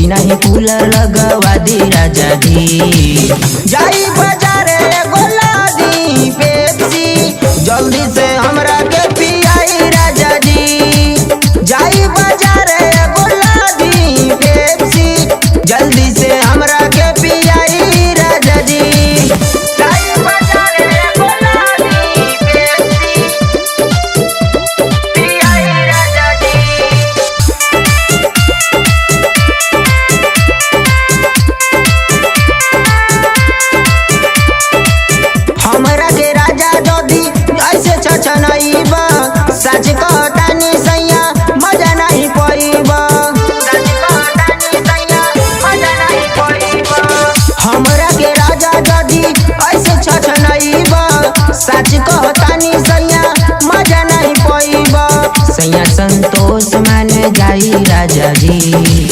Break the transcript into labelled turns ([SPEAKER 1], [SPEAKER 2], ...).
[SPEAKER 1] AC नहीं cooler लगवा दी राजा जी। जाई बाजारे गोला दी पेप्सी, जल्दी से हमरा के पियाई राजा जी। जाई बाजारे गोला दी पेप्सी, जल्दी से हमरा के पियाई राजा जी। जाई बाजारे गोला दी पेप्सी, पियाई राजा जी। हमरा के राजा जदी ऐसे छछनइबा, सच कहतानी सैया मजा नहीं पइबा। सच कहतानी सैया मजा नहीं पइबा। हमरा के राजा जदी ऐसे छछनइबा, सच कहतानी सैया मजा नहीं पइबा। सैया संतोष मान जाई राजा जी।